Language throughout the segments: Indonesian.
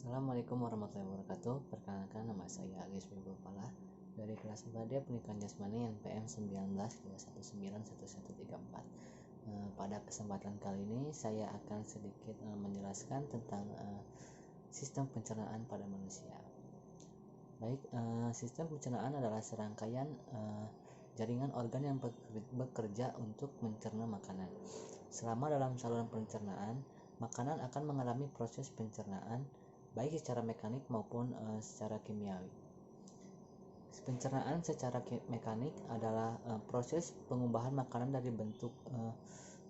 Assalamualaikum warahmatullahi wabarakatuh. Perkenalkan, nama saya Agis Wibowo dari kelas 4D Pendidikan Jasmani NPM 1921911134. Pada kesempatan kali ini saya akan sedikit menjelaskan tentang sistem pencernaan pada manusia. Baik, sistem pencernaan adalah serangkaian jaringan organ yang bekerja untuk mencerna makanan. Selama dalam saluran pencernaan, makanan akan mengalami proses pencernaan baik secara mekanik maupun secara kimiawi. Pencernaan secara mekanik adalah proses pengubahan makanan dari bentuk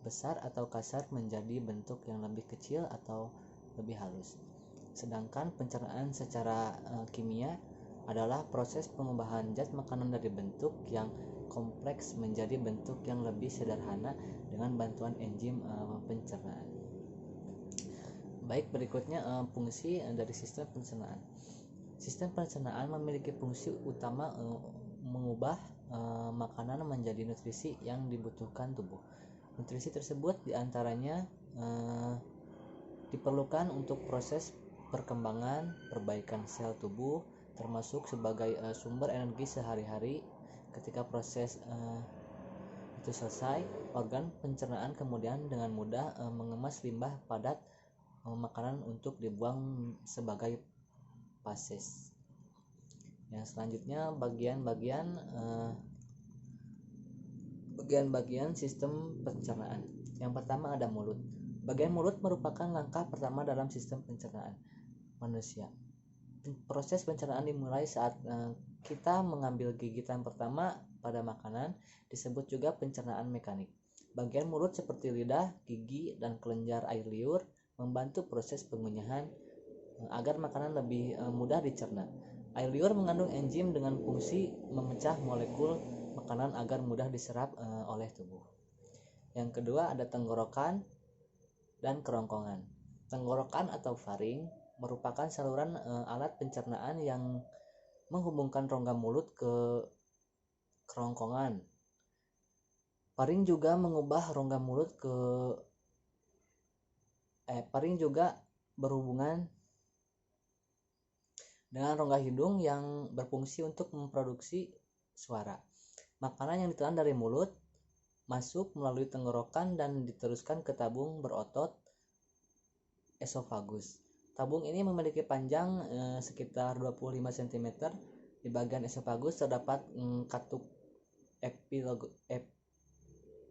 besar atau kasar menjadi bentuk yang lebih kecil atau lebih halus. Sedangkan pencernaan secara kimia adalah proses pengubahan zat makanan dari bentuk yang kompleks menjadi bentuk yang lebih sederhana dengan bantuan enzim pencernaan. Baik, berikutnya fungsi dari sistem pencernaan. Sistem pencernaan memiliki fungsi utama mengubah makanan menjadi nutrisi yang dibutuhkan tubuh. Nutrisi tersebut diantaranya diperlukan untuk proses perkembangan, perbaikan sel tubuh, termasuk sebagai sumber energi sehari-hari. Ketika proses itu selesai, organ pencernaan kemudian dengan mudah mengemas limbah padat makanan untuk dibuang sebagai fases. Yang selanjutnya bagian sistem pencernaan. Yang pertama ada mulut. Bagian mulut merupakan langkah pertama dalam sistem pencernaan manusia. Proses pencernaan dimulai saat kita mengambil gigitan pertama pada makanan, disebut juga pencernaan mekanik. Bagian mulut seperti lidah, gigi, dan kelenjar air liur membantu proses pengunyahan agar makanan lebih mudah dicerna. Air liur mengandung enzim dengan fungsi memecah molekul makanan agar mudah diserap oleh tubuh. Yang kedua ada tenggorokan dan kerongkongan. Tenggorokan atau faring merupakan saluran alat pencernaan yang menghubungkan rongga mulut ke kerongkongan. Faring juga berhubungan dengan rongga hidung yang berfungsi untuk memproduksi suara. Makanan yang ditelan dari mulut masuk melalui tenggorokan dan diteruskan ke tabung berotot esofagus. Tabung ini memiliki panjang sekitar 25 cm. Di bagian esofagus terdapat katup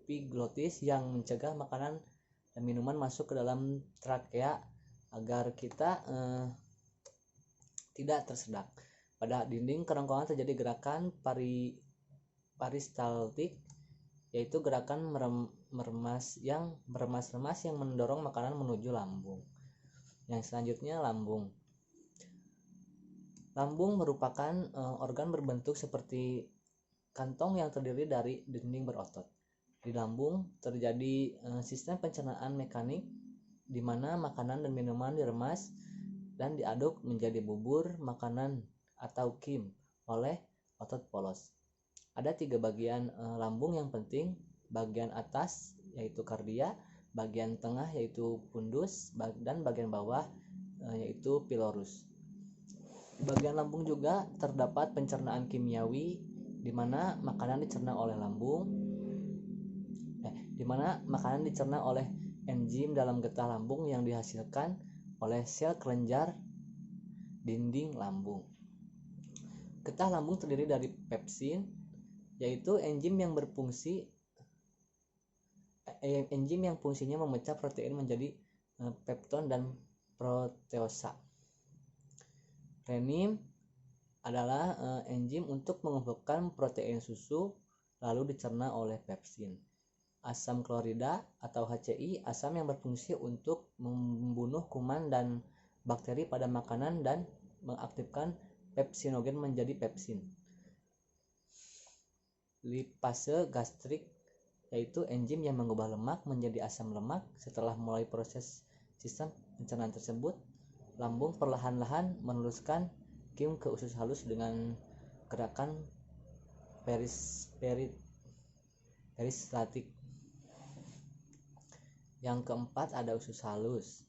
epiglotis yang mencegah makanan dan minuman masuk ke dalam trakea agar kita tidak tersedak. Pada dinding kerongkongan terjadi gerakan peristaltik, yaitu gerakan meremas yang mendorong makanan menuju lambung. Yang selanjutnya lambung. Lambung merupakan organ berbentuk seperti kantong yang terdiri dari dinding berotot. Di lambung terjadi sistem pencernaan mekanik di mana makanan dan minuman diremas dan diaduk menjadi bubur makanan atau kim oleh otot polos. Ada 3 bagian lambung yang penting. Bagian atas yaitu kardia, bagian tengah yaitu fundus, dan bagian bawah yaitu pilorus. Di bagian lambung juga terdapat pencernaan kimiawi di mana makanan dicerna oleh enzim dalam getah lambung yang dihasilkan oleh sel kelenjar dinding lambung. Getah lambung terdiri dari pepsin, yaitu enzim yang fungsinya memecah protein menjadi pepton dan proteosa. Renin adalah enzim untuk mengumpulkan protein susu lalu dicerna oleh pepsin. Asam klorida atau HCl, asam yang berfungsi untuk membunuh kuman dan bakteri pada makanan dan mengaktifkan pepsinogen menjadi pepsin. Lipase gastrik, yaitu enzim yang mengubah lemak menjadi asam lemak. Setelah mulai proses sistem pencernaan tersebut, lambung perlahan-lahan meneruskan kim ke usus halus dengan gerakan peristaltik. Yang keempat ada usus halus.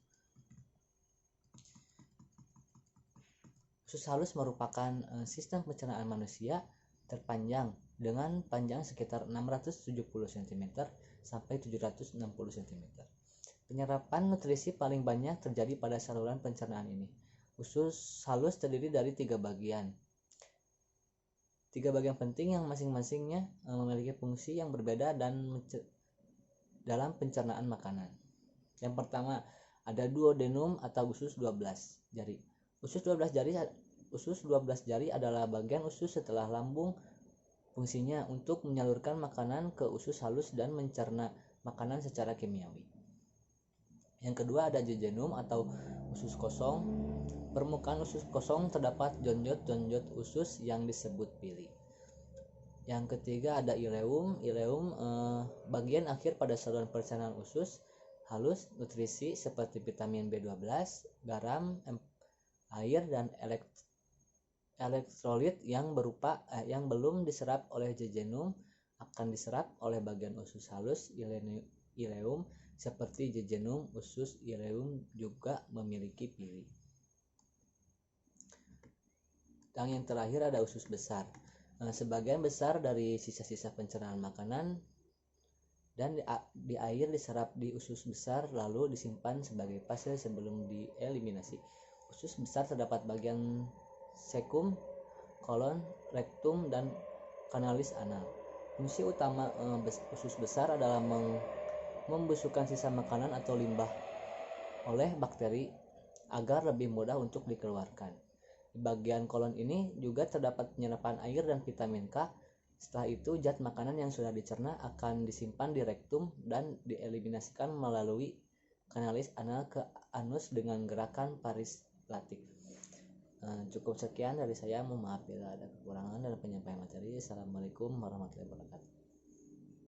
Usus halus merupakan sistem pencernaan manusia terpanjang dengan panjang sekitar 670 cm sampai 760 cm. Penyerapan nutrisi paling banyak terjadi pada saluran pencernaan ini. Usus halus terdiri dari 3 bagian. 3 bagian penting yang masing-masingnya memiliki fungsi yang berbeda dalam pencernaan makanan. Yang pertama, ada duodenum atau usus 12 jari. Usus 12 jari adalah bagian usus setelah lambung. Fungsinya untuk menyalurkan makanan ke usus halus dan mencerna makanan secara kimiawi. Yang kedua ada jejunum atau usus kosong. Permukaan usus kosong terdapat jonjot-jonjot usus yang disebut pili. Yang ketiga ada ileum. Bagian akhir pada saluran pencernaan usus halus. Nutrisi seperti vitamin B12, garam, air, dan elektrolit yang belum diserap oleh jejunum akan diserap oleh bagian usus halus ileum. Seperti jejunum, usus ileum juga memiliki pili. Dan yang terakhir ada usus besar. Sebagian besar dari sisa-sisa pencernaan makanan dan di air diserap di usus besar lalu disimpan sebagai fase sebelum dieliminasi. Usus besar terdapat bagian cecum, kolon, rektum, dan kanalis anal. Fungsi utama usus besar adalah membusukkan sisa makanan atau limbah oleh bakteri agar lebih mudah untuk dikeluarkan. Di bagian kolon ini juga terdapat penyerapan air dan vitamin K. Setelah itu zat makanan yang sudah dicerna akan disimpan di rektum dan dieliminasikan melalui kanalis anal ke anus dengan gerakan paristatik. Cukup sekian dari saya. Mohon maaf bila ada kekurangan dalam penyampaian materi. Assalamualaikum warahmatullahi wabarakatuh.